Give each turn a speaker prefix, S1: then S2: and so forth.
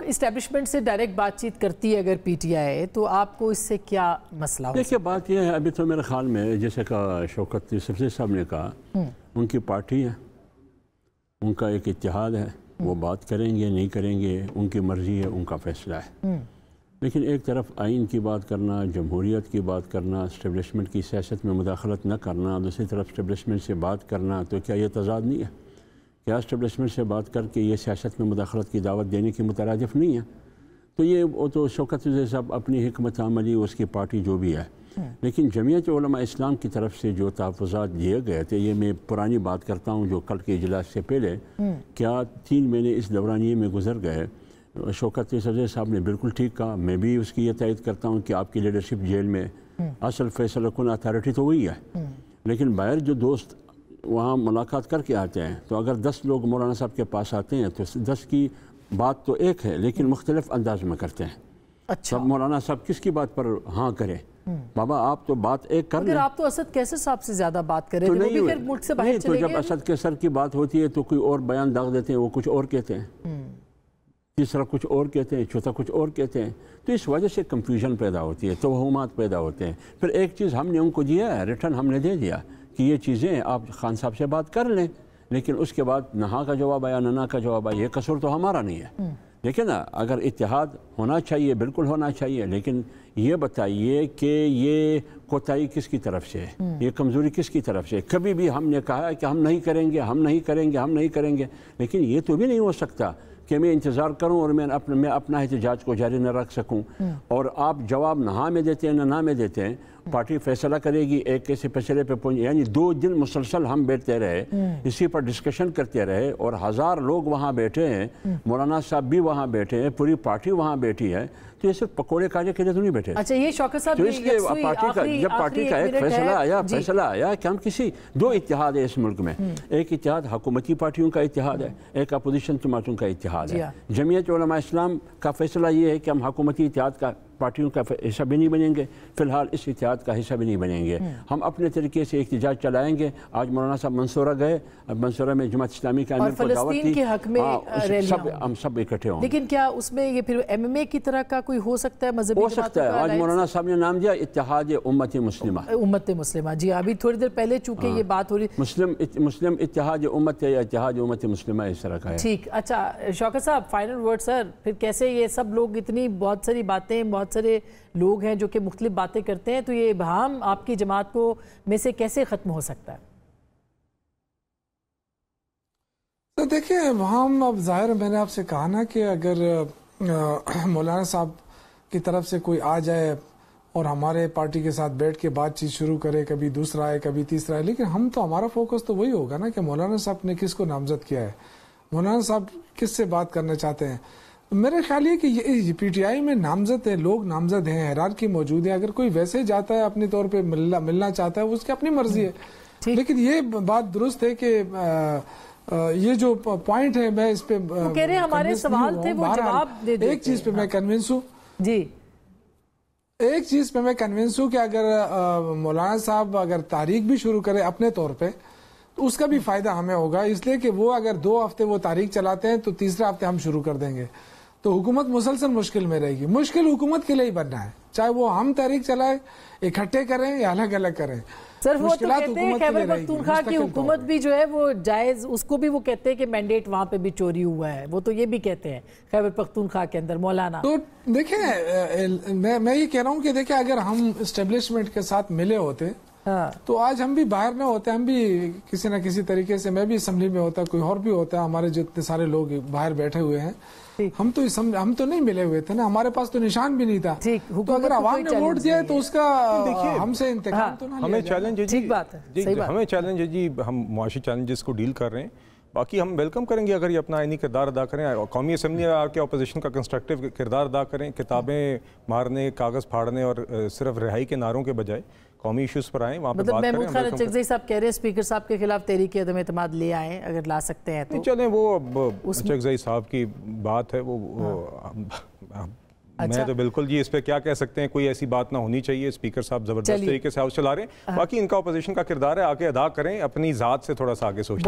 S1: Establishment سے direct بات چیت کرتی ہے اگر پی ٹی آئی تو آپ کو اس سے کیا مسئلہ ہو؟
S2: دیکھیے بات یہ ہے، ابھی تو میرے خیال میں جیسے کہ شوکت یوسفزئی صاحب نے کہا، ان کی پارٹی ہے، ان کا ایک اتحاد ہے، وہ بات کریں گے نہیں کریں گے ان کی مرضی ہے، ان کا فیصلہ ہے۔ لیکن ایک طرف آئین کی بات کرنا، جمہوریت کی بات کرنا، اسٹیبلشمنٹ کی سیاست میں مداخلت نہ کرنا، دوسری طرف اسٹیبلشمنٹ سے بات کرنا، تو کیا یہ تضاد نہیں ہے؟ کیا اسٹیبلشمنٹ سے بات کر کے یہ سیاست میں مداخلت کی دعوت دینے کی مترادف نہیں ہے؟ تو یہ وہ تو شوکت یوسفزئی صاحب اپنی حکمت عملی، اس کی پارٹی جو بھی ہے، لیکن جمعیت علماء اسلام کی طرف سے جو تحفظات دیے گئے تھے، یہ میں پرانی بات کرتا ہوں جو کل کے اجلاس سے پہلے، کیا 3 مہینے اس دورانیے میں گزر گئے، شوکت یوسفزئی صاحب نے بالکل ٹھیک کہا، میں بھی اس کی یہ تائید کرتا ہوں کہ آپ کی لیڈرشپ جیل میں، اصل فیصلہ کن اتھارٹی تو وہی ہے، لیکن باہر جو دوست وہاں ملاقات کر کے آتے ہیں، تو اگر 10 لوگ مولانا صاحب کے پاس آتے ہیں تو 10 کی بات تو ایک ہے لیکن مختلف انداز میں کرتے ہیں۔
S1: اچھا،
S2: مولانا صاحب کس کی بات پر ہاں کریں؟ بابا آپ تو بات ایک کر لیں۔
S1: آپ تو اسد کیسر صاحب سے زیادہ بات کر رہے تھے، وہ بھی پھر ملک سے باہر چلے گئے۔
S2: تو جب اسد کیسر کی بات ہوتی ہے تو کوئی اور بیان داغ دیتے ہیں، وہ کچھ اور کہتے ہیں، تیسرا کچھ اور کہتے ہیں، چوتھا کچھ اور کہتے ہیں، تو اس وجہ سے کنفیوژن پیدا ہوتی ہے، توہمات پیدا ہوتے ہیں۔ پھر ایک چیز ہم نے ان کو دیا ہے، ریٹرن ہم نے دے دیا کہ یہ چیزیں آپ خان صاحب سے بات کر لیں، لیکن اس کے بعد نہ ہاں کا جواب آیا نہ کا جواب آیا، یہ قصور تو ہمارا نہیں ہے۔ لیکن اگر اتحاد ہونا چاہیے، بالکل ہونا چاہیے، لیکن یہ بتائیے کہ یہ کوتاہی کس کی طرف سے ہے، یہ کمزوری کس کی طرف سے؟ کبھی بھی ہم نے کہا ہے کہ ہم نہیں کریں گے، ہم نہیں کریں گے، ہم نہیں کریں گے، لیکن یہ تو بھی نہیں ہو سکتا کہ میں انتظار کروں اور میں اپنا احتجاج کو جاری نہ رکھ سکوں، اور آپ جواب نہ ہاں میں دیتے ہیں نہ نہ میں دیتے ہیں، پارٹی فیصلہ کرے گی، ایک ایسے فیصلے پہ پہنچ، یعنی 2 دن مسلسل ہم بیٹھتے رہے، اسی پر ڈسکشن کرتے رہے، اور 1000 لوگ وہاں بیٹھے ہیں، مولانا صاحب بھی وہاں بیٹھے ہیں، پوری پارٹی وہاں بیٹھی ہے، تو یہ صرف پکوڑے کھانے کے لیے تو نہیں بیٹھے۔
S1: اچھا، یہ شوکت صاحب
S2: تو اس لیے جب پارٹی کا ایک فیصلہ آیا کہ ہم کسی 2 اتحاد ہے اس ملک میں، ایک اتحاد حکومتی پارٹیوں کا اتحاد ہے، ایک اپوزیشن جماعتوں کا اتحاد ہے۔ جمعیت علماء اسلام کا فیصلہ یہ ہے کہ ہم حکومتی اتحاد کا پارٹیوں کا حصہ بھی نہیں بنیں گے، فی الحال اس اتحاد کا حصہ بھی نہیں بنیں گے، ہم اپنے طریقے سے احتجاج چلائیں گے۔ آج مولانا صاحب منصورہ گئے، منصورہ میں جماعت اسلامی کا امیر کو دعوت دی، ہم سب اکٹھے ہوں۔
S1: لیکن کیا اس میں یہ پھر ایم ایم اے کی طرح کا کوئی ہو سکتا ہے مذہبی؟
S2: ہو سکتا ہے، آج مولانا صاحب نے نام دیا اتحاد امت مسلمہ۔
S1: امت مسلمہ، جی ابھی تھوڑی دیر پہلے چونکہ یہ بات ہو رہی،
S2: مسلم اتحاد امت یا اتحاد امت مسلمہ اس طرح کا ہے۔
S1: ٹھیک، اچھا شوکت صاحب فائنل ورڈ سر، پھر کیسے یہ سب لوگ اتنی بہت ساری باتیں، بہت سارے لوگ ہیں جو کہ مختلف باتیں کرتے ہیں، تو یہ ابہام آپ کی جماعت کو میں سے کیسے ختم ہو سکتا ہے؟
S3: تو دیکھیں ابہام، اب ظاہر میں نے آپ سے کہا نا کہ اگر مولانا صاحب کی طرف سے کوئی آ جائے اور ہمارے پارٹی کے ساتھ بیٹھ کے بات چیت شروع کرے، کبھی دوسرا ہے کبھی تیسرا ہے، لیکن ہم تو ہمارا فوکس تو وہی ہوگا نا کہ مولانا صاحب نے کس کو نامزد کیا ہے، مولانا صاحب کس سے بات کرنا چاہتے ہیں۔ میرے خیال یہ کہ یہ پی ٹی آئی میں نامزد ہے، لوگ نامزد ہیں، ہیرارکی موجود ہے، اگر کوئی ویسے جاتا ہے اپنے طور پہ ملنا چاہتا ہے، وہ اس کی اپنی مرضی ہے، لیکن یہ بات درست ہے کہ یہ جو پوائنٹ ہے میں اس پہ
S1: کہہ رہے ہمارے سوال تھے وہ جواب دے دیتے ہیں۔
S3: ایک چیز پہ میں کنونس ہوں،
S1: جی
S3: ایک چیز پہ میں کنونس ہوں کہ اگر مولانا صاحب اگر تاریخ بھی شروع کرے اپنے طور پہ تو اس کا بھی فائدہ ہمیں ہوگا، اس لیے کہ وہ اگر 2 ہفتے وہ تاریخ چلاتے ہیں تو تیسرے ہفتے ہم شروع کر دیں گے، تو حکومت مسلسل مشکل میں رہے گی۔ مشکل حکومت کے لیے ہی بننا ہے، چاہے وہ ہم تحریک چلائیں، اکٹھے کریں یا الگ الگ کریں۔
S1: سر وہ تو کہتے ہیں خیبر پختونخوا کی حکومت بھی جو ہے وہ جائز، اس کو بھی وہ کہتے ہیں کہ مینڈیٹ وہاں پہ بھی چوری ہوا ہے، وہ تو یہ بھی کہتے ہیں خیبر پختونخوا کے اندر مولانا۔
S3: تو دیکھیں میں یہ کہہ رہا ہوں کہ دیکھیں اگر ہم اسٹیبلشمنٹ کے ساتھ ملے ہوتے تو آج ہم بھی باہر میں ہوتے، ہم بھی کسی نہ کسی طریقے سے، میں بھی اسمبلی میں ہوتا، کوئی اور بھی ہوتا ہے، ہمارے جتنے سارے لوگ باہر بیٹھے ہوئے ہیں، ہم تو نہیں ملے ہوئے تھے نا، ہمارے پاس تو نشان بھی نہیں تھا، تو اگر عوام نے ووٹ دیا ہے تو اس کا ہم سے انتقام تو نہ
S4: ہمیں چیلنج ہے
S1: ٹھیک بات ہے،
S4: ہمیں چیلنج ہے جی، ہم معاشی چیلنجز کو ڈیل کر رہے ہیں، باقی ہم ویلکم کریں گے اگر یہ اپنا آئینی کردار ادا کریں، قومی اسمبلی آ کے اپوزیشن کا کنسٹرکٹیو کردار ادا کریں، کتابیں مارنے، کاغذ پھاڑنے اور صرف رہائی کے ناروں کے بجائے قومی ایشوز پر آئیں، وہاں پہ بات کریں۔
S1: محمود خان اچکزئی صاحب کہہ رہے ہیں اسپیکر صاحب کے خلاف تحریک عدم اعتماد لے آئیں، اگر لا سکتے ہیں تو
S4: چلیں، وہ اچکزئی صاحب کی بات ہے، وہ میں تو بالکل جی اس پہ کیا کہہ سکتے ہیں، کوئی ایسی بات نہ ہونی چاہیے، اسپیکر صاحب زبردست طریقے سے ہاؤس چلا رہے ہیں، باقی ان کا اپوزیشن کا کردار ہے، آگے ادا کریں، اپنی ذات سے تھوڑا سا آگے سوچیں۔